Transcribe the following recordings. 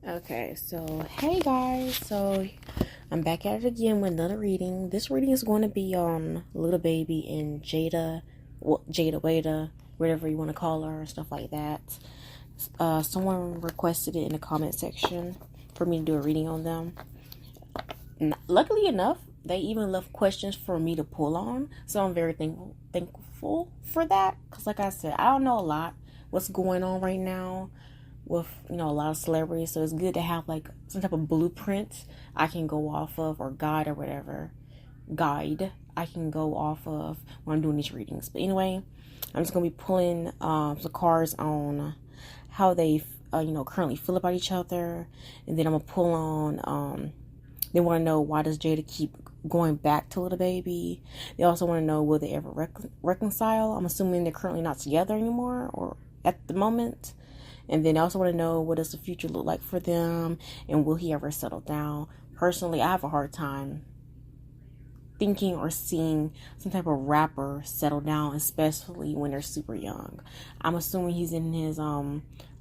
Okay, so hey guys, so I'm back at it again with another reading. This reading is going to be on Little Baby and Jayda Wayda, whatever you want to call her, stuff like that. Someone requested it in the comment section for me to do a reading on them. Luckily enough, they even left questions for me to pull on, so I'm very thankful for that. Cause like I said, I don't know a lot what's going on right now with a lot of celebrities, so it's good to have like some type of blueprint I can go off of, or guide I can go off of when I'm doing these readings. But anyway, I'm just gonna be pulling some cards on how they currently feel about each other, and then I'm gonna pull on they want to know, why does Jayda keep going back to Little Baby. They also want to know, will they ever reconcile. I'm assuming they're currently not together anymore, or at the moment. And then I also want to know, what does the future look like for them, and will he ever settle down. Personally, I have a hard time thinking or seeing some type of rapper settle down, especially when they're super young. I'm assuming he's in his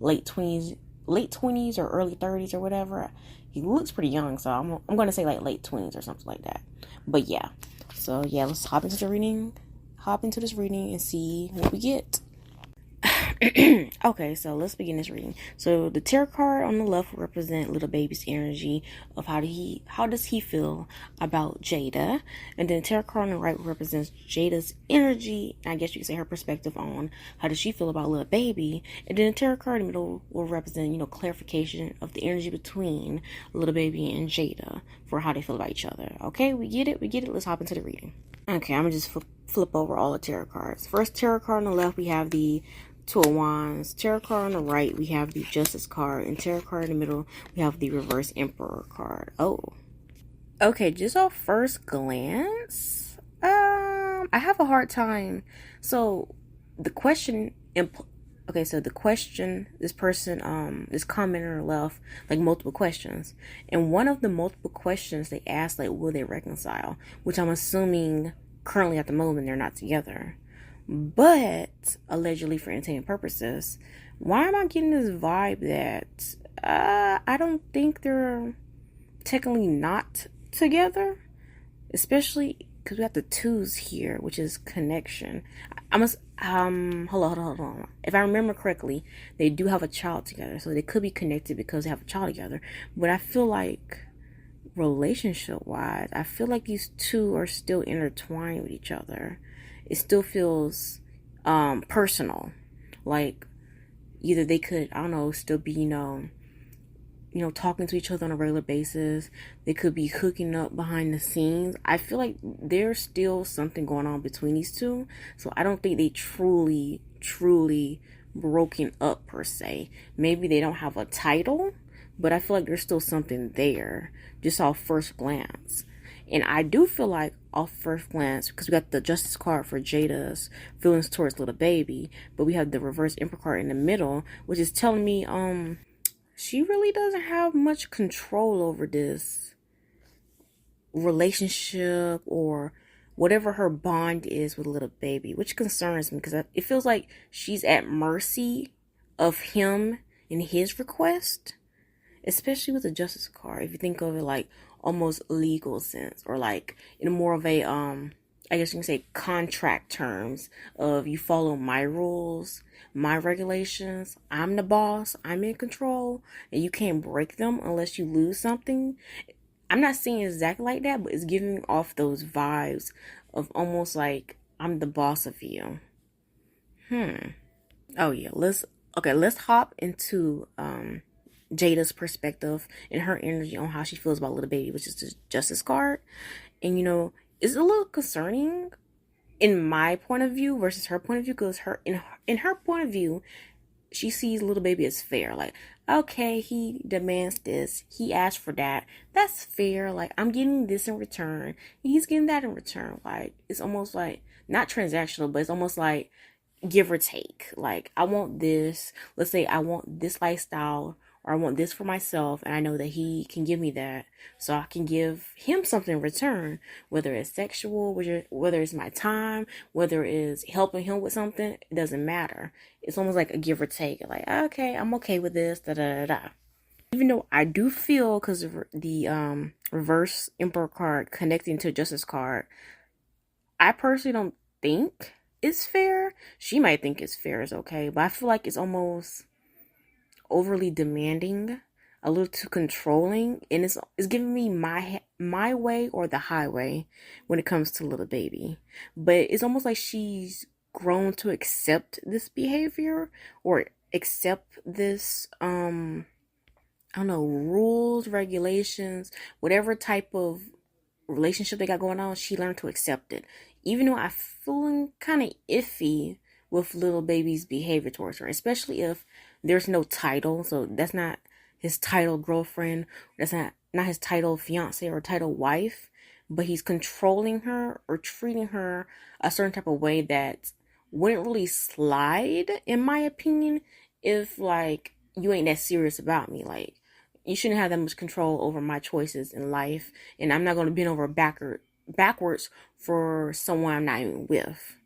late 20s or early 30s or whatever. He looks pretty young, so I'm going to say like late 20s or something like that. But yeah. So yeah, let's hop into this reading and see what we get. Okay, so let's begin this reading. So the tarot card on the left will represent Little Baby's energy of how does he feel about Jayda, and then the tarot card on the right represents Jayda's energy. I guess you could say her perspective on how does she feel about Little Baby, and then the tarot card in the middle will represent clarification of the energy between Little Baby and Jayda for how they feel about each other. Okay, we get it. Let's hop into the reading. Okay, I'm gonna just flip over all the tarot cards. First tarot card on the left, we have the Two of Wands. Tarot card on the right, we have the Justice card. And tarot card in the middle, we have the Reverse Emperor card. Oh. Okay, just off first glance, I have a hard time. So, the question, this person, this commenter left, like, multiple questions. And one of the multiple questions they asked, like, will they reconcile? Which I'm assuming, currently at the moment, they're not together. But allegedly for entertainment purposes, why am I getting this vibe that I don't think they're technically not together, especially because we have the twos here, which is connection. I must hold on. If I remember correctly, they do have a child together, so they could be connected because they have a child together. But I feel like relationship wise, I feel like these two are still intertwined with each other. It still feels personal. Like either they could, I don't know, still be, talking to each other on a regular basis. They could be hooking up behind the scenes. I feel like there's still something going on between these two. So I don't think they truly broken up per se. Maybe they don't have a title, but I feel like there's still something there, just off first glance. And I do feel like, off first glance, because we got the Justice card for Jayda's feelings towards Little Baby, but we have the Reverse Emperor card in the middle, which is telling me, she really doesn't have much control over this relationship or whatever her bond is with Little Baby, which concerns me, because it feels like she's at mercy of him and his request, especially with the Justice card. If you think of it like almost legal sense, or like in more of a I guess you can say contract terms of, you follow my rules, my regulations, I'm the boss, I'm in control, and you can't break them unless you lose something. I'm not saying exactly like that, but it's giving off those vibes of almost like, I'm the boss of you. Oh yeah, let's hop into Jayda's perspective and her energy on how she feels about Little Baby, which is the Justice card. And it's a little concerning in my point of view versus her point of view, because in her point of view, she sees Little Baby as fair. Like, okay, he demands this, he asked for that, that's fair. Like, I'm getting this in return, he's getting that in return. Like, it's almost like, not transactional, but it's almost like give or take. Like, I want this, let's say I want this lifestyle, or I want this for myself, and I know that he can give me that, so I can give him something in return, whether it's sexual, whether it's my time, whether it's helping him with something, it doesn't matter. It's almost like a give or take. Like, okay, I'm okay with this, da da da da. Even though I do feel, because of the reverse Emperor card connecting to Justice card, I personally don't think it's fair. She might think it's fair, is okay, but I feel like it's almost overly demanding, a little too controlling, and it's giving me my way or the highway when it comes to little baby. But it's almost like she's grown to accept this behavior or accept this I don't know, rules, regulations, whatever type of relationship they got going on, she learned to accept it. Even though I'm feeling kind of iffy with little baby's behavior towards her, especially if there's no title. So that's not his title girlfriend. That's not his title fiance or title wife. But he's controlling her or treating her a certain type of way that wouldn't really slide, in my opinion, if like you ain't that serious about me. Like you shouldn't have that much control over my choices in life, and I'm not going to bend over backwards for someone I'm not even with.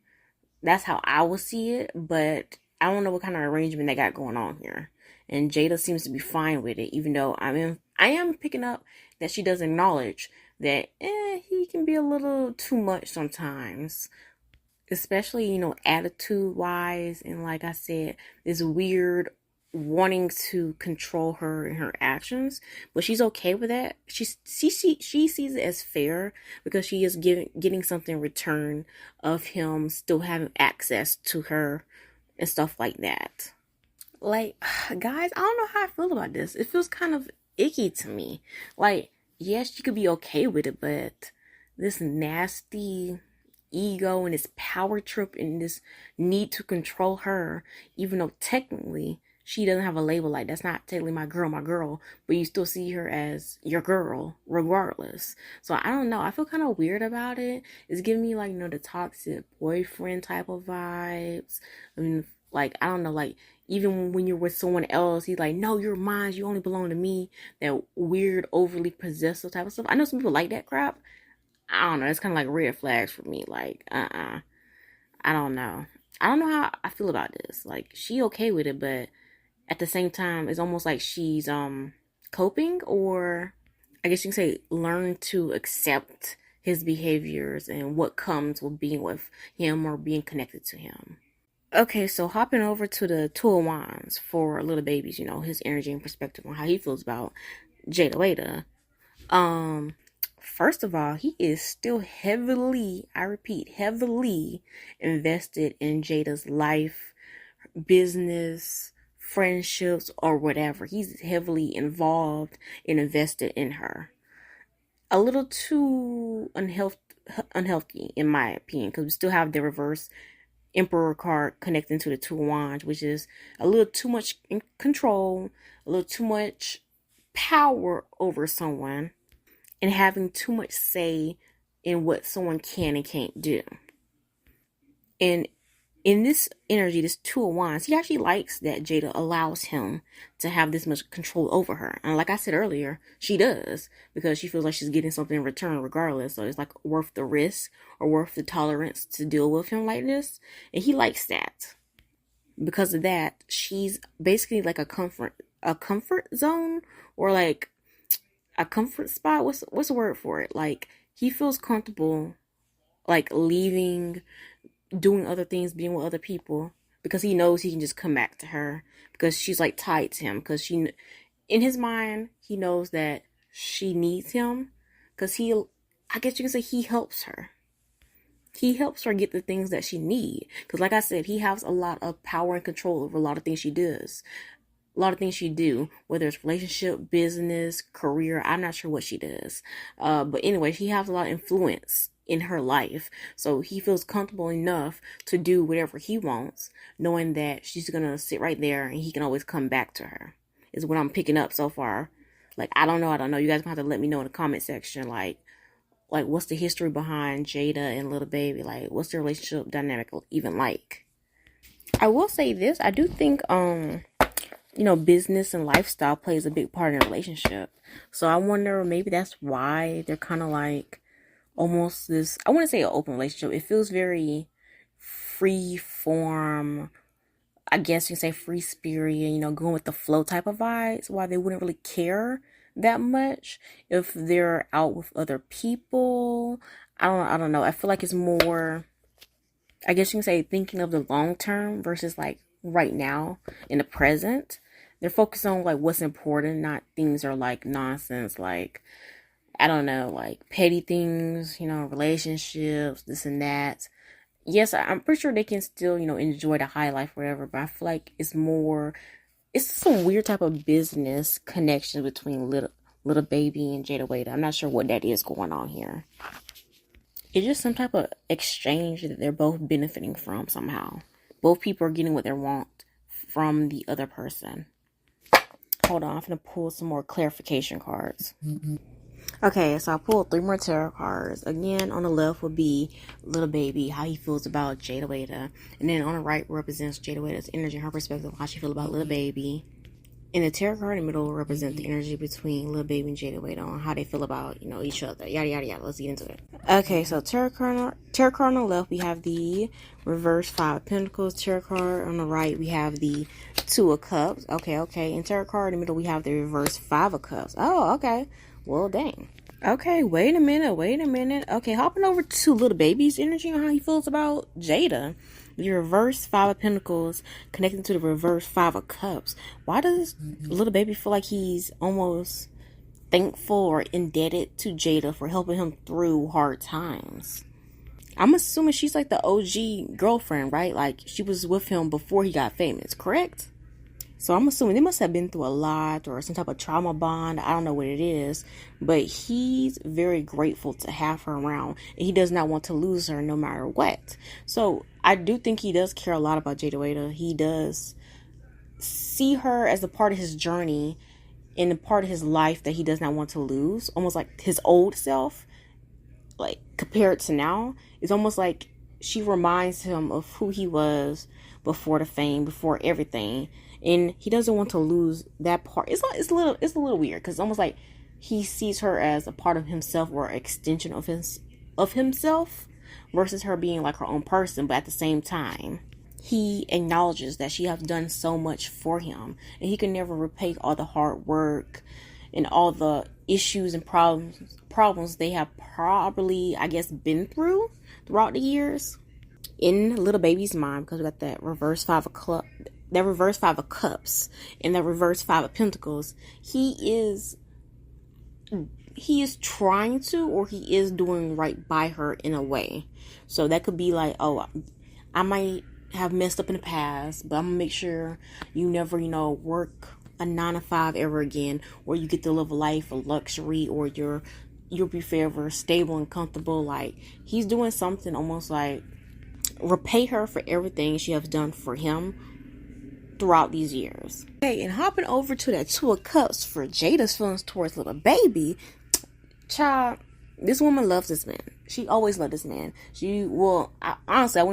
That's how I would see it, but I don't know what kind of arrangement they got going on here. And Jayda seems to be fine with it, even though I am picking up that she does acknowledge that he can be a little too much sometimes, especially, attitude wise, and like I said, this weird wanting to control her and her actions. But she's okay with that. She sees it as fair because she is getting something in return of him still having access to her and stuff like that. Like, guys, I don't know how I feel about this. It feels kind of icky to me. Like, yes, she could be okay with it, but this nasty ego and this power trip and this need to control her, even though technically she doesn't have a label, like that's not technically my girl, but you still see her as your girl regardless. So I don't know, I feel kind of weird about it. It's giving me like, the toxic boyfriend type of vibes. I mean, like, I don't know, like even when you're with someone else, he's like, no, you're mine, you only belong to me. That weird overly possessive type of stuff. I know some people like that crap. I don't know, it's kind of like red flags for me. Like, I don't know. I don't know how I feel about this. Like, she okay with it, but at the same time, it's almost like she's coping, or I guess you can say learn to accept his behaviors and what comes with being with him or being connected to him. Okay, so hopping over to the Two of Wands for little babies, his energy and perspective on how he feels about Jayda Wayda. First of all, he is still heavily, I repeat, heavily invested in Jayda's life, business, friendships, or whatever. He's heavily involved and invested in her. A little too unhealthy in my opinion, because we still have the reverse Emperor card connecting to the Two of Wands, which is a little too much in control, a little too much power over someone, and having too much say in what someone can and can't do. And in this energy, this Two of Wands, he actually likes that Jayda allows him to have this much control over her. And like I said earlier, she does, because she feels like she's getting something in return regardless. So it's like worth the risk or worth the tolerance to deal with him like this. And he likes that. Because of that, she's basically like a comfort zone, or like a comfort spot. What's the word for it? Like, he feels comfortable like leaving, doing other things, being with other people, because he knows he can just come back to her, because she's like tied to him, because in his mind, he knows that she needs him, because I guess you can say he helps her. He helps her get the things that she needs. Because like I said, he has a lot of power and control over a lot of things she does. A lot of things she do, whether it's relationship, business, career. I'm not sure what she does. But anyway, he has a lot of influence in her life. So he feels comfortable enough to do whatever he wants, knowing that she's going to sit right there and he can always come back to her, is what I'm picking up so far. Like, I don't know. You guys gonna have to let me know in the comment section, like what's the history behind Jayda and little baby? Like, what's their relationship dynamic even like? I will say this. I do think, business and lifestyle plays a big part in a relationship. So I wonder, maybe that's why they're kind of like almost this, I wouldn't say an open relationship. It feels very free form. I guess you can say free spirit, going with the flow type of vibes, why they wouldn't really care that much if they're out with other people. I don't know. I feel like it's more, I guess you can say, thinking of the long term versus like right now in the present. They're focused on like what's important, not things are like nonsense, like I don't know, like petty things, relationships, this and that. Yes, I'm pretty sure they can still, enjoy the high life, whatever, but I feel like it's some weird type of business connection between little baby and Jayda Wayda. I'm not sure what that is going on here. It's just some type of exchange that they're both benefiting from somehow. Both people are getting what they want from the other person. Hold on, I'm going to pull some more clarification cards. Okay, so I pulled 3 more tarot cards. Again, on the left would be little baby, how he feels about Jayda Wayda. And then on the right represents Jayda Wayda's energy, her perspective, how she feels about little baby. And the tarot card in the middle will represent the energy between little baby and Jayda Wayda on how they feel about, each other. Yada, yada, yada. Let's get into it. Okay, so tarot card on the left, we have the reverse 5 of Pentacles. Tarot card on the right, we have the 2 of Cups. Okay. And tarot card in the middle, we have the reverse 5 of Cups. Oh, okay. Well, dang. Okay, wait a minute. Okay, hopping over to little baby's energy on how he feels about Jayda. The reverse 5 of Pentacles connecting to the reverse 5 of Cups. Why does little baby feel like he's almost thankful or indebted to Jayda for helping him through hard times? I'm assuming she's like the OG girlfriend, right? Like she was with him before he got famous, correct? So I'm assuming they must have been through a lot or some type of trauma bond. I don't know what it is. But he's very grateful to have her around. And he does not want to lose her no matter what. So I do think he does care a lot about Jayda Wayda. He does see her as a part of his journey and a part of his life that he does not want to lose. Almost like his old self, like compared to now. It's almost like she reminds him of who he was before the fame, before everything. And he doesn't want to lose that part. It's a little weird because it's almost like he sees her as a part of himself or an extension of himself versus her being like her own person. But at the same time, he acknowledges that she has done so much for him, and he can never repay all the hard work and all the issues and problems they have probably, I guess, been through throughout the years. In little baby's mind, because we got that reverse 5 of Cups. That reverse 5 of Cups and that reverse 5 of Pentacles, he is trying to, or he is doing right by her in a way. So that could be like, oh, I might have messed up in the past, but I'm gonna make sure you never, work a 9 to 5 ever again, or you get to live a life of luxury, or you'll be forever stable and comfortable. Like he's doing something almost like repay her for everything she has done for him throughout these years. Okay, and hopping over to that 2 of Cups for Jayda's feelings towards little baby. Child, this woman loves this man. She always loved this man. Honestly, I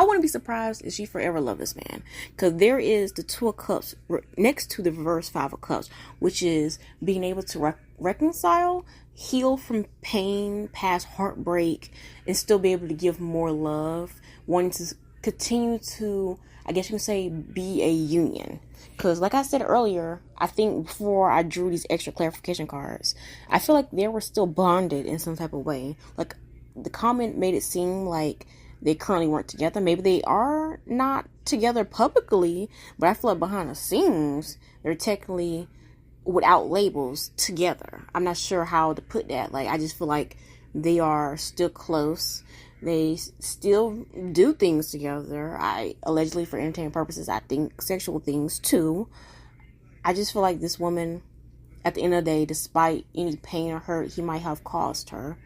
wouldn't be surprised if she forever loved this man. Because there is the 2 of Cups next to the reverse 5 of Cups, which is being able to reconcile, heal from pain, past heartbreak, and still be able to give more love, wanting to continue to, I guess you can say, be a union. Because like I said earlier, I think before I drew these extra clarification cards, I feel like they were still bonded in some type of way. Like the comment made it seem like they currently weren't together. Maybe they are not together publicly, but I feel like behind the scenes, they're technically, without labels, together. I'm not sure how to put that. Like, I just feel like they are still close. They still do things together. Allegedly for entertainment purposes, I think sexual things too. I just feel like this woman, at the end of the day, despite any pain or hurt he might have caused her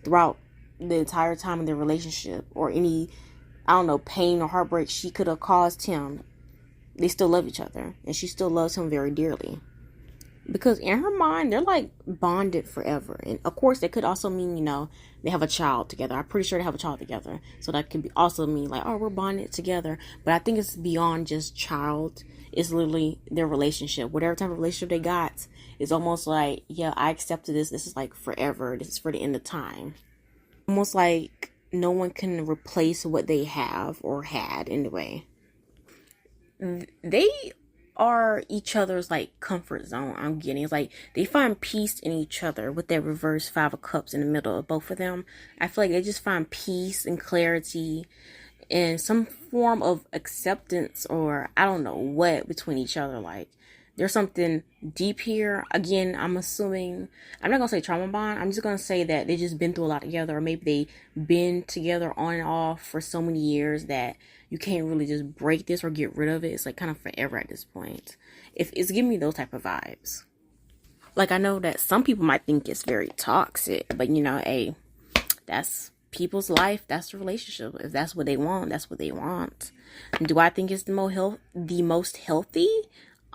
throughout the entire time of their relationship, or any, I don't know, pain or heartbreak she could have caused him, they still love each other. And she still loves him very dearly. Because in her mind, they're like bonded forever. And of course, that could also mean, they have a child together. I'm pretty sure they have a child together. So that could also mean like, oh, we're bonded together. But I think it's beyond just child. It's literally their relationship. Whatever type of relationship they got, it's almost like, yeah, I accepted this. This is like forever. This is for the end of time. Almost like no one can replace what they have or had anyway. they are each other's like comfort zone. I'm getting it's like they find peace in each other with that reverse 5 of cups in the middle of both of them. I feel like they just find peace and clarity and some form of acceptance, or I don't know what, between each other. Like there's something deep here. Again, I'm assuming, I'm not gonna say trauma bond, I'm just gonna say that they just been through a lot together, or maybe they been together on and off for so many years that you can't really just break this or get rid of it. It's like kind of forever at this point. If it's giving me those type of vibes. Like I know that some people might think it's very toxic, but hey, that's people's life. That's the relationship. If that's what they want, that's what they want. Do I think it's the most healthy?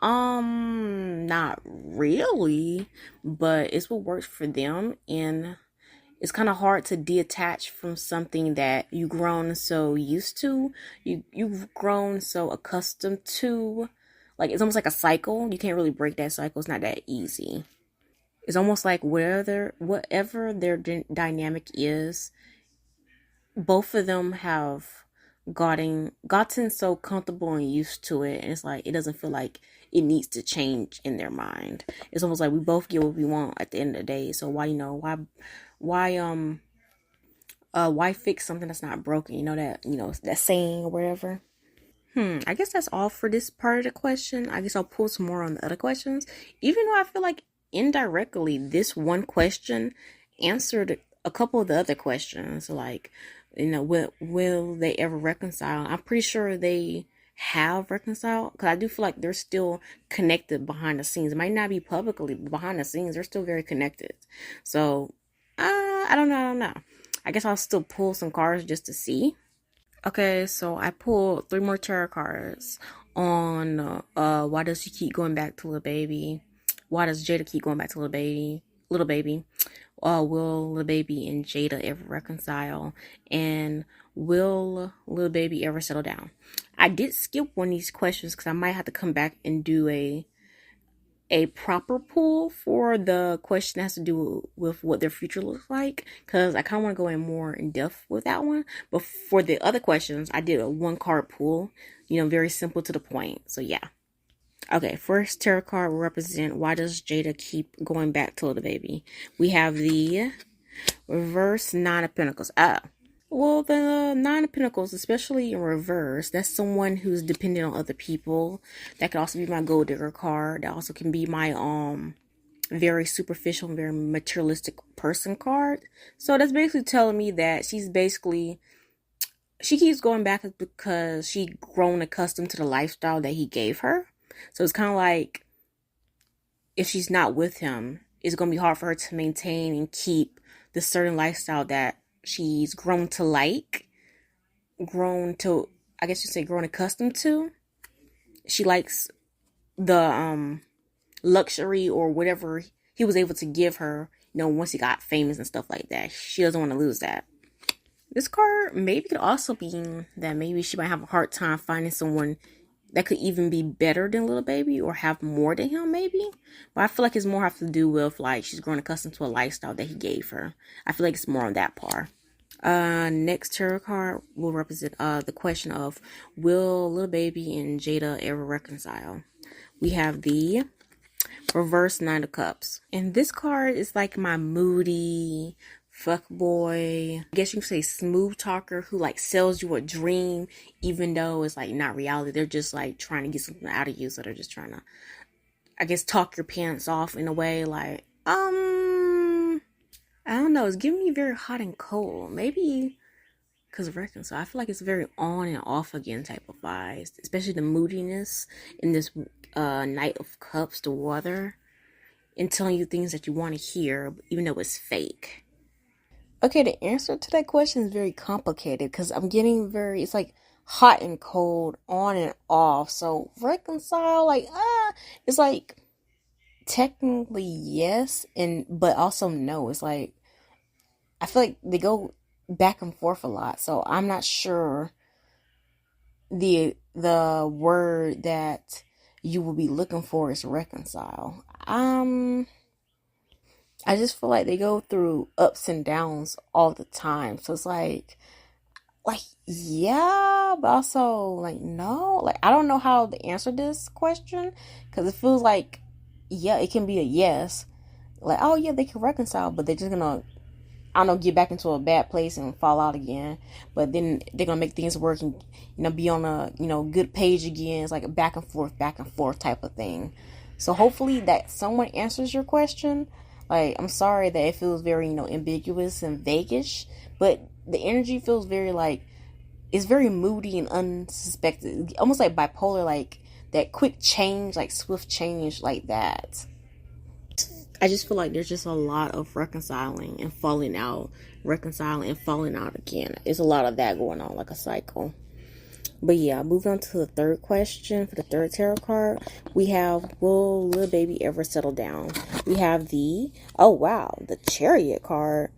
Not really, but it's what works for them, and it's kind of hard to detach from something that you've grown so used to. You've grown so accustomed to. Like it's almost like a cycle. You can't really break that cycle. It's not that easy. It's almost like whatever their dynamic is, both of them have gotten so comfortable and used to it, and it's like it doesn't feel like it needs to change in their mind. It's almost like we both get what we want at the end of the day. So why fix something that's not broken? That saying or whatever. I guess that's all for this part of the question. I guess I'll pull some more on the other questions, even though I feel like indirectly this one question answered a couple of the other questions. Like, will they ever reconcile? I'm pretty sure they have reconciled, because I do feel like they're still connected behind the scenes. It might not be publicly, but behind the scenes they're still very connected. So I don't know. I guess I'll still pull some cards just to see. Okay, so I pulled 3 more tarot cards on why does she keep going back to Lil Baby? Why does Jayda keep going back to Lil Baby? Little Baby. Will Lil Baby and Jayda ever reconcile? And will Lil Baby ever settle down? I did skip one of these questions because I might have to come back and do a proper pull for the question that has to do with what their future looks like, because I kind of want to go in more in depth with that one. But for the other questions, I did a 1 card pull, very simple to the point. So yeah. Okay, first tarot card will represent why does Jayda keep going back to Lil Baby. We have the reverse 9 of Pentacles. Well, the 9 of Pentacles, especially in reverse, that's someone who's dependent on other people. That could also be my gold digger card. That also can be my very superficial and very materialistic person card. So that's basically telling me that she keeps going back because she grown accustomed to the lifestyle that he gave her. So it's kind of like if she's not with him, it's going to be hard for her to maintain and keep the certain lifestyle that she's grown accustomed to. She likes the luxury or whatever he was able to give her, once he got famous and stuff like that. She doesn't want to lose that. This card maybe could also be that maybe she might have a hard time finding someone that could even be better than Lil Baby or have more than him, maybe. But I feel like it's more have to do with like she's grown accustomed to a lifestyle that he gave her. I feel like it's more on that part. Next tarot card will represent the question of will Lil Baby and Jayda ever reconcile? We have the reverse 9 of Cups. And this card is like my moody fuck boy, I guess you can say smooth talker, who like sells you a dream even though it's like not reality. They're just like trying to get something out of you, so they're just trying to, I guess, talk your pants off in a way. Like I don't know, it's giving me very hot and cold, maybe because of reconcile. I feel like it's very on and off again type of vibes, especially the moodiness in this Knight of Cups, the water, and telling you things that you want to hear even though it's fake. Okay, the answer to that question is very complicated because I'm getting it's like hot and cold, on and off. So reconcile, it's like technically yes, but also no. It's like I feel like they go back and forth a lot. So I'm not sure the word that you will be looking for is reconcile. I just feel like they go through ups and downs all the time. So it's like like, yeah, but also, like, no. Like, I don't know how to answer this question, because it feels like, yeah, it can be a yes. Like, oh, yeah, they can reconcile, but they're just gonna, I don't know, get back into a bad place and fall out again. But then they're gonna make things work and, be on a, good page again. It's like a back and forth type of thing. So hopefully that someone answers your question. Like, I'm sorry that it feels very, ambiguous and vaguish, but the energy feels very like, it's very moody and unsuspected. Almost like bipolar, like that quick change, like swift change like that. I just feel like there's just a lot of reconciling and falling out, reconciling and falling out again. There's a lot of that going on, like a cycle. But yeah, moving on to the third question for the third tarot card, we have, will Lil Baby ever settle down? We have the, oh wow, the Chariot card.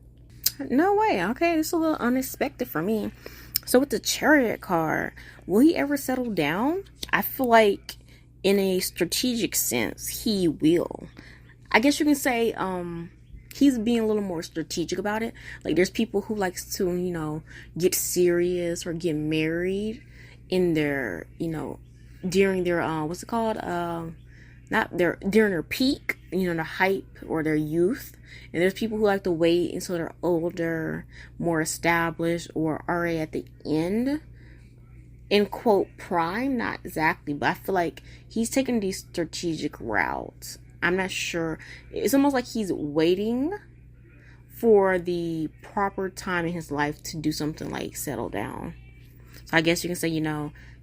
No way. Okay, this is a little unexpected for me. So with the Chariot card, will he ever settle down? I feel like in a strategic sense, he will. I guess you can say he's being a little more strategic about it. Like, there's people who likes to, get serious or get married in their, during their what's it called? During their peak, their hype or their youth. And there's people who like to wait until they're older, more established, or already at the end, in quote prime. Not exactly, but I feel like he's taking these strategic routes. I'm not sure. It's almost like he's waiting for the proper time in his life to do something like settle down. So I guess you can say,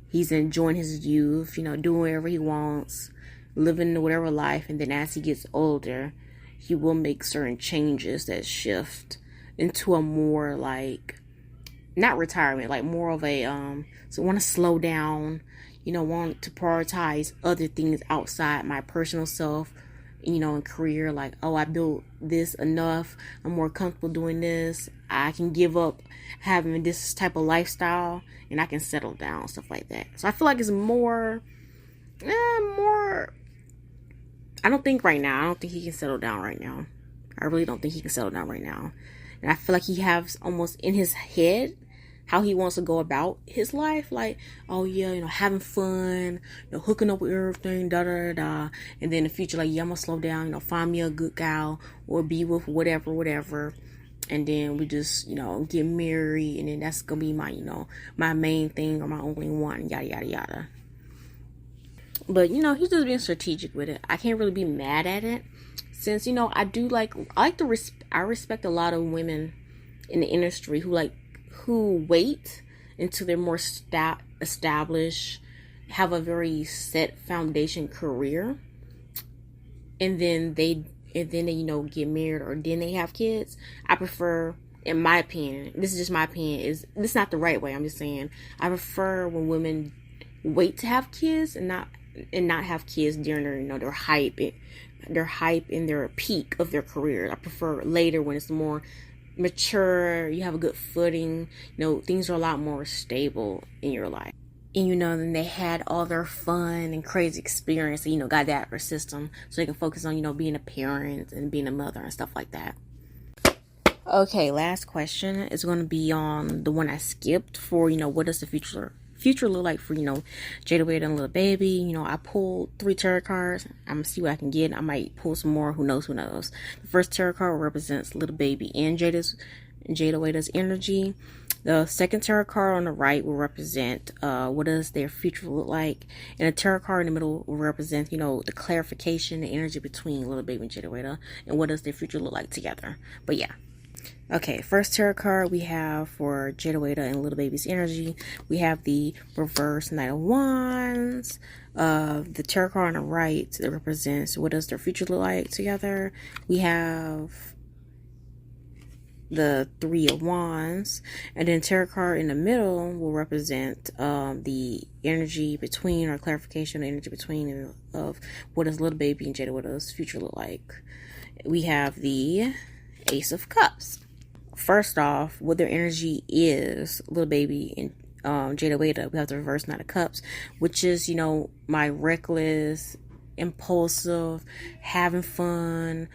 he's enjoying his youth, doing whatever he wants, living whatever life. And then as he gets older, he will make certain changes that shift into a more like, not retirement, like more of a, so want to slow down, want to prioritize other things outside my personal self, and career. Like, oh, I built this enough. I'm more comfortable doing this. I can give up having this type of lifestyle and I can settle down, stuff like that. So I feel like it's more, I don't think right now. I don't think he can settle down right now. I really don't think he can settle down right now. And I feel like he has almost in his head how he wants to go about his life. Like, oh yeah, having fun, hooking up with everything, da da da. And then in the future, like, yeah, I'm gonna slow down, find me a good gal or be with whatever. And then we just, get married, and then that's gonna be my, my main thing or my only one, yada yada yada. But he's just being strategic with it. I can't really be mad at it, since I respect a lot of women in the industry who wait until they're more established, have a very set foundation career, and then they get married, or then they have kids. I prefer, in my opinion, this is just my opinion, this is not the right way, I'm just saying, I prefer when women wait to have kids and not have kids during their hype in their peak of their career. I prefer later, when it's more mature, you have a good footing, things are a lot more stable in your life. And then they had all their fun and crazy experience, and got that for system, so they can focus on being a parent and being a mother and stuff like that. Okay, last question is going to be on the one I skipped for what does the future look like for Jayda Wayda and Lil Baby. I pulled 3 tarot cards. I'm gonna see what I can get. I might pull some more. Who knows? The first tarot card represents Lil Baby and Jayda Wayda's energy. The second tarot card on the right will represent what does their future look like, and the tarot card in the middle will represent the clarification, the energy between Lil Baby and Jayda Wayda, and what does their future look like together. But yeah. Okay, first tarot card we have for Jayda Wayda and Lil Baby's energy. We have the reverse Knight of Wands. The tarot card on the right that represents what does their future look like together. We have the 3 of Wands, and then tarot card in the middle will represent the energy between, or clarification of energy between, of what does Lil Baby and Jayda Wayda's future look like. We have the Ace of Cups. First off, what their energy is, Lil Baby and Jayda Wayda, we have the reverse Knight of Cups, which is, my reckless, impulsive, having fun,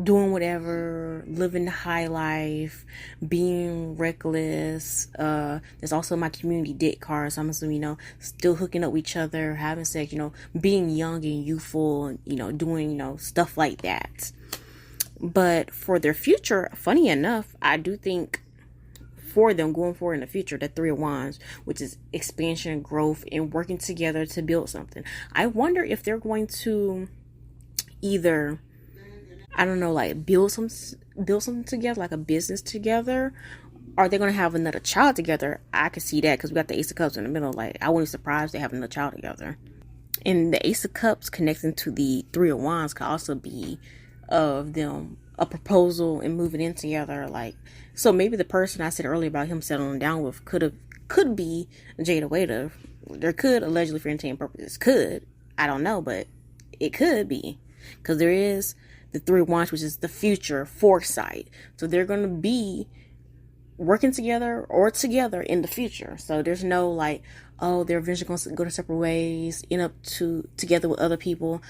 doing whatever, living the high life, being reckless. There's also my community date card, so I'm assuming, still hooking up with each other, having sex, being young and youthful, and, doing, stuff like that. But for their future, funny enough, I do think for them going forward in the future, the Three of Wands, which is expansion, growth, and working together to build something. I wonder if they're going to either, I don't know, like build something together, like a business together. Are they going to have another child together? I could see that because we got the Ace of Cups in the middle. Like, I wouldn't be surprised they have another child together. And the Ace of Cups connecting to the Three of Wands could also be of them a proposal and moving in together. Like, so maybe the person I said earlier about him settling down with could be Jayda Wayda. There could, allegedly for entertainment purposes, could, I don't know, but it could be, because there is the Three of Wands, which is the future foresight. So they're going to be working together or together in the future. So there's no like, oh, they're eventually going to go to separate ways, end up together with other people.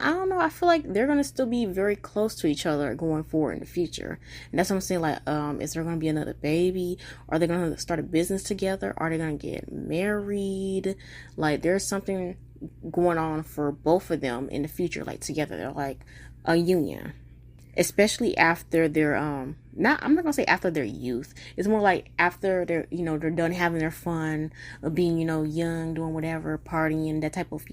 I don't know. I feel like they're going to still be very close to each other going forward in the future. And that's what I'm saying. Like, is there going to be another baby? Are they going to start a business together? Are they going to get married? Like, there's something going on for both of them in the future, like together. They're like a union. Especially after their I'm not gonna say after their youth. It's more like after they're they're done having their fun of being young, doing whatever, partying, that type of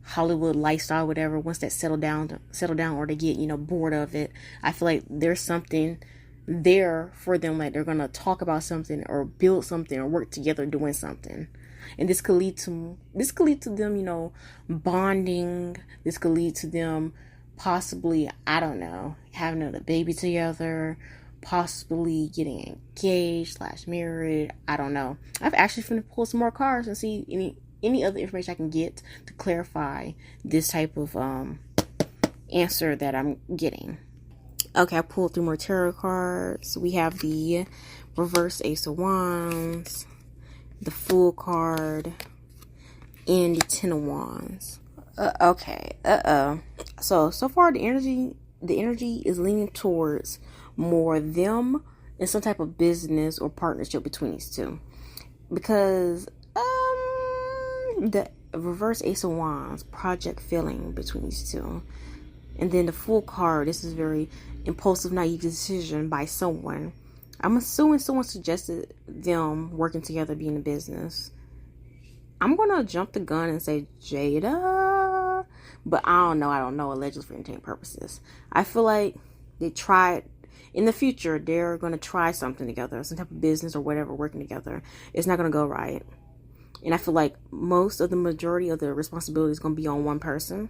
Hollywood lifestyle, whatever. Once that settle down, or they get bored of it, I feel like there's something there for them. Like they're gonna talk about something or build something or work together doing something. And this could lead to them bonding. This could lead to them possibly, I don't know, having a baby together, possibly getting engaged / married. I don't know. I've actually finna pull some more cards and see any other information I can get to clarify this type of answer that I'm getting. Okay, I pulled 3 more tarot cards. We have the reverse Ace of Wands, the Fool card, and the 10 of Wands. So far the energy is leaning towards more them and some type of business or partnership between these two. Because the reverse Ace of Wands, project failing between these two. And then the Fool card, this is very impulsive, naive decision by someone. I'm assuming someone suggested them working together, being a business. I'm gonna jump the gun and say Jayda, but I don't know, allegedly for entertainment purposes. I feel like they tried, in the future, they're gonna try something together, some type of business or whatever, working together. It's not gonna go right. And I feel like the majority of the responsibility is gonna be on one person,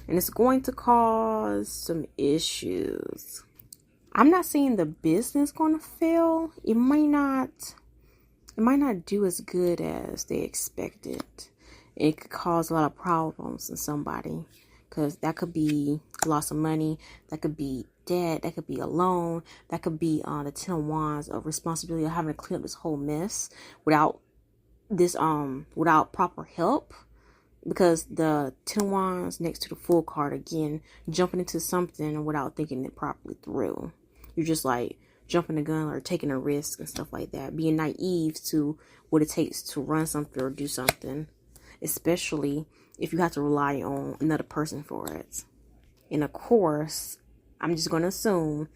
and it's going to cause some issues. I'm not saying the business gonna fail. It might not do as good as they expected. It could cause a lot of problems in somebody, because that could be loss of money, that could be debt, that could be a loan, that could be the 10 of Wands of responsibility of having to clean up this whole mess without proper help. Because the 10 of Wands next to the Fool card, again, jumping into something without thinking it properly through. You're just like jumping the gun or taking a risk and stuff like that. Being naive to what it takes to run something or do something. Especially if you have to rely on another person for it. And of course, I'm just going to assume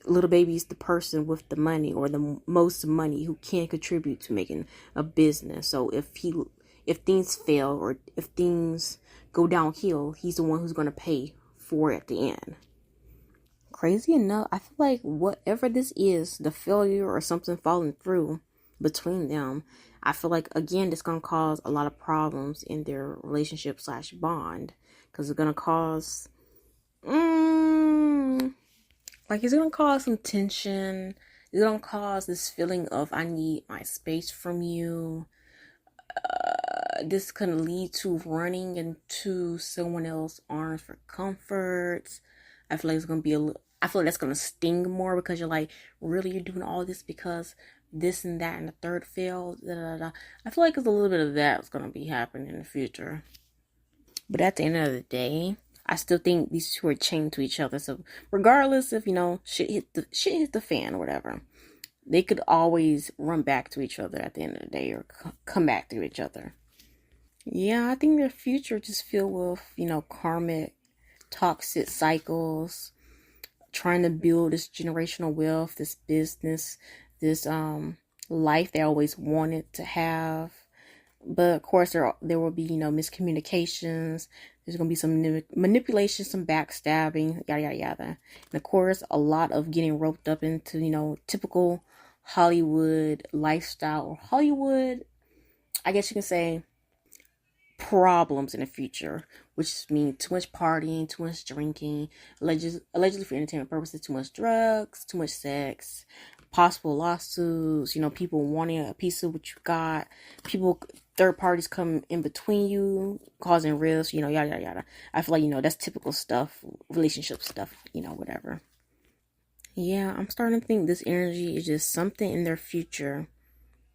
little baby's the person with the money or the most money who can contribute to making a business. So if things fail or if things go downhill, he's the one who's going to pay for it at the end. Crazy enough, I feel like whatever this is, the failure or something falling through between them, I feel like, again, it's going to cause a lot of problems in their relationship / bond. Because it's going to cause, it's going to cause some tension. It's going to cause this feeling of, I need my space from you. This can lead to running into someone else's arms for comfort. I feel like it's going to be I feel like that's going to sting more, because you're like, really, you're doing all this because this and that and the third failed. I feel like it's a little bit of that's going to be happening in the future. But at the end of the day, I still think these two are chained to each other. So regardless if, shit hit the fan or whatever, they could always run back to each other at the end of the day, or come back to each other. Yeah, I think their future just filled with, karmic, toxic cycles, trying to build this generational wealth, this business, this life they always wanted to have. But of course, there will be, miscommunications. There's going to be some manipulation, some backstabbing, yada, yada, yada. And of course, a lot of getting roped up into, typical Hollywood lifestyle, or Hollywood, I guess you can say, problems in the future, which means too much partying, too much drinking, allegedly for entertainment purposes, too much drugs, too much sex, possible lawsuits, people wanting a piece of what you got, people, third parties come in between you, causing risks, yada, yada, yada. I feel like, that's typical stuff, relationship stuff, whatever. Yeah, I'm starting to think this energy is just something in their future.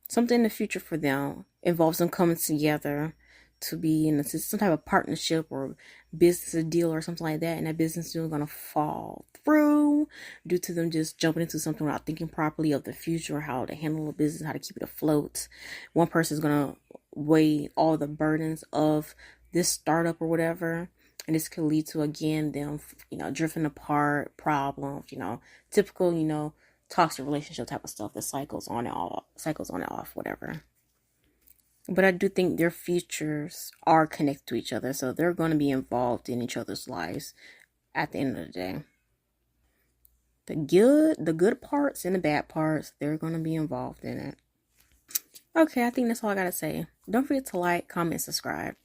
Something in the future for them involves them coming together to be in some type of partnership or business deal or something like that. And that business deal is going to fall through due to them just jumping into something without thinking properly of the future, how to handle a business, how to keep it afloat. One person is going to weigh all the burdens of this startup or whatever. And this could lead to, again, them, drifting apart, problems, typical, toxic relationship type of stuff that cycles on and off, whatever. But I do think their futures are connected to each other, so they're going to be involved in each other's lives at the end of the day. The good parts and the bad parts, they're going to be involved in it. Okay, I think that's all I got to say. Don't forget to like, comment, subscribe.